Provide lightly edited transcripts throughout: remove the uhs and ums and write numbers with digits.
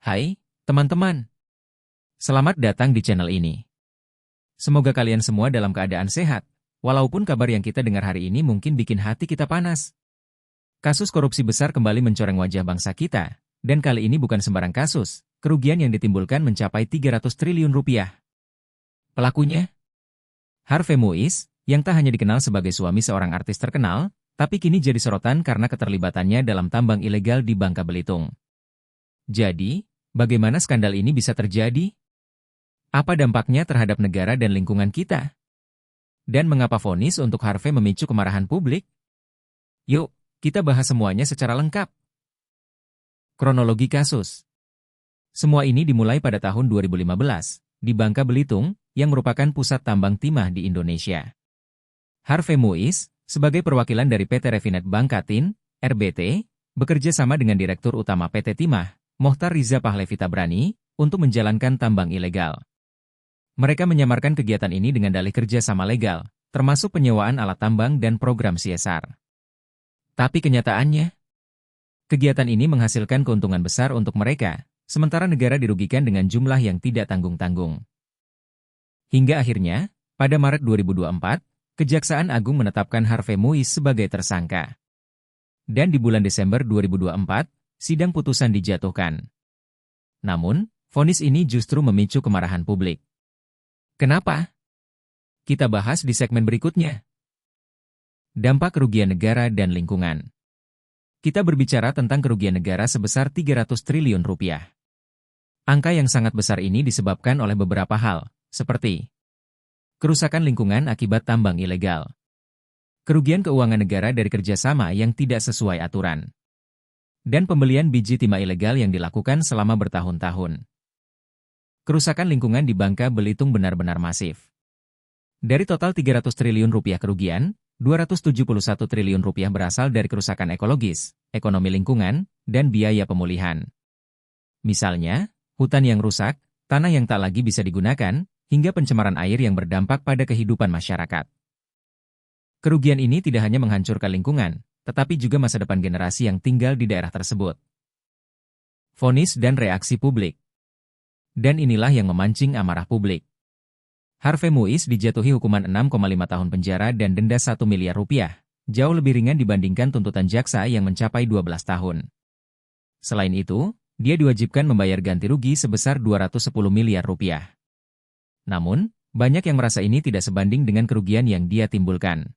Hai, teman-teman. Selamat datang di channel ini. Semoga kalian semua dalam keadaan sehat, walaupun kabar yang kita dengar hari ini mungkin bikin hati kita panas. Kasus korupsi besar kembali mencoreng wajah bangsa kita, dan kali ini bukan sembarang kasus, kerugian yang ditimbulkan mencapai 300 triliun rupiah. Pelakunya? Harvey Muiz, yang tak hanya dikenal sebagai suami seorang artis terkenal, tapi kini jadi sorotan karena keterlibatannya dalam tambang ilegal di Bangka Belitung. Jadi, bagaimana skandal ini bisa terjadi? Apa dampaknya terhadap negara dan lingkungan kita? Dan mengapa vonis untuk Harvey memicu kemarahan publik? Yuk, kita bahas semuanya secara lengkap. Kronologi kasus. Semua ini dimulai pada tahun 2015, di Bangka Belitung, yang merupakan pusat tambang timah di Indonesia. Harvey Muiz, sebagai perwakilan dari PT Refinet Bangkatin, RBT, bekerja sama dengan Direktur Utama PT Timah, Mohtar Riza Pahlevi Tabrani, untuk menjalankan tambang ilegal. Mereka menyamarkan kegiatan ini dengan dalih kerja sama legal, termasuk penyewaan alat tambang dan program CSR. Tapi kenyataannya, kegiatan ini menghasilkan keuntungan besar untuk mereka, sementara negara dirugikan dengan jumlah yang tidak tanggung-tanggung. Hingga akhirnya, pada Maret 2024, Kejaksaan Agung menetapkan Harvey Muiz sebagai tersangka. Dan di bulan Desember 2024, sidang putusan dijatuhkan. Namun, vonis ini justru memicu kemarahan publik. Kenapa? Kita bahas di segmen berikutnya. Dampak kerugian negara dan lingkungan. Kita berbicara tentang kerugian negara sebesar 300 triliun rupiah. Angka yang sangat besar ini disebabkan oleh beberapa hal, seperti kerusakan lingkungan akibat tambang ilegal, kerugian keuangan negara dari kerjasama yang tidak sesuai aturan, dan pembelian biji timah ilegal yang dilakukan selama bertahun-tahun. Kerusakan lingkungan di Bangka Belitung benar-benar masif. Dari total 300 triliun rupiah kerugian, 271 triliun rupiah berasal dari kerusakan ekologis, ekonomi lingkungan, dan biaya pemulihan. Misalnya, hutan yang rusak, tanah yang tak lagi bisa digunakan, hingga pencemaran air yang berdampak pada kehidupan masyarakat. Kerugian ini tidak hanya menghancurkan lingkungan, tetapi juga masa depan generasi yang tinggal di daerah tersebut. Vonis dan reaksi publik. Dan inilah yang memancing amarah publik. Harvey Muiz dijatuhi hukuman 6,5 tahun penjara dan denda 1 miliar rupiah, jauh lebih ringan dibandingkan tuntutan jaksa yang mencapai 12 tahun. Selain itu, dia diwajibkan membayar ganti rugi sebesar 210 miliar rupiah. Namun, banyak yang merasa ini tidak sebanding dengan kerugian yang dia timbulkan.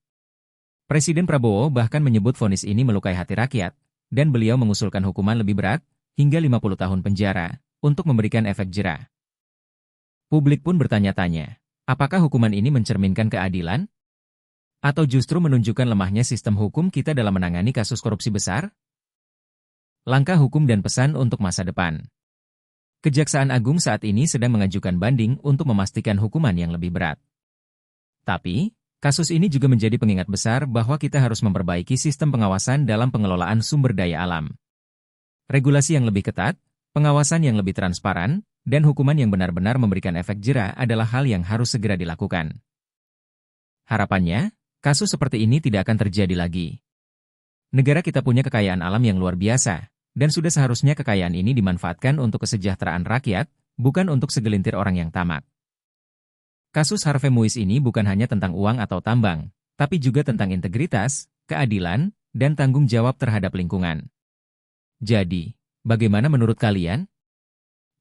Presiden Prabowo bahkan menyebut vonis ini melukai hati rakyat, dan beliau mengusulkan hukuman lebih berat, hingga 50 tahun penjara, untuk memberikan efek jera. Publik pun bertanya-tanya, apakah hukuman ini mencerminkan keadilan? Atau justru menunjukkan lemahnya sistem hukum kita dalam menangani kasus korupsi besar? Langkah hukum dan pesan untuk masa depan. Kejaksaan Agung saat ini sedang mengajukan banding untuk memastikan hukuman yang lebih berat. Tapi, kasus ini juga menjadi pengingat besar bahwa kita harus memperbaiki sistem pengawasan dalam pengelolaan sumber daya alam. Regulasi yang lebih ketat, pengawasan yang lebih transparan, dan hukuman yang benar-benar memberikan efek jera adalah hal yang harus segera dilakukan. Harapannya, kasus seperti ini tidak akan terjadi lagi. Negara kita punya kekayaan alam yang luar biasa, dan sudah seharusnya kekayaan ini dimanfaatkan untuk kesejahteraan rakyat, bukan untuk segelintir orang yang tamak. Kasus Harvey Muiz ini bukan hanya tentang uang atau tambang, tapi juga tentang integritas, keadilan, dan tanggung jawab terhadap lingkungan. Jadi, bagaimana menurut kalian?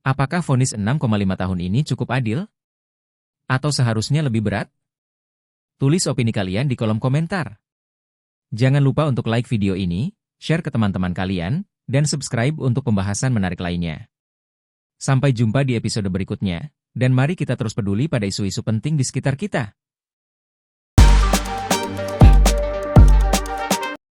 Apakah vonis 6,5 tahun ini cukup adil? Atau seharusnya lebih berat? Tulis opini kalian di kolom komentar. Jangan lupa untuk like video ini, share ke teman-teman kalian, dan subscribe untuk pembahasan menarik lainnya. Sampai jumpa di episode berikutnya, dan mari kita terus peduli pada isu-isu penting di sekitar kita.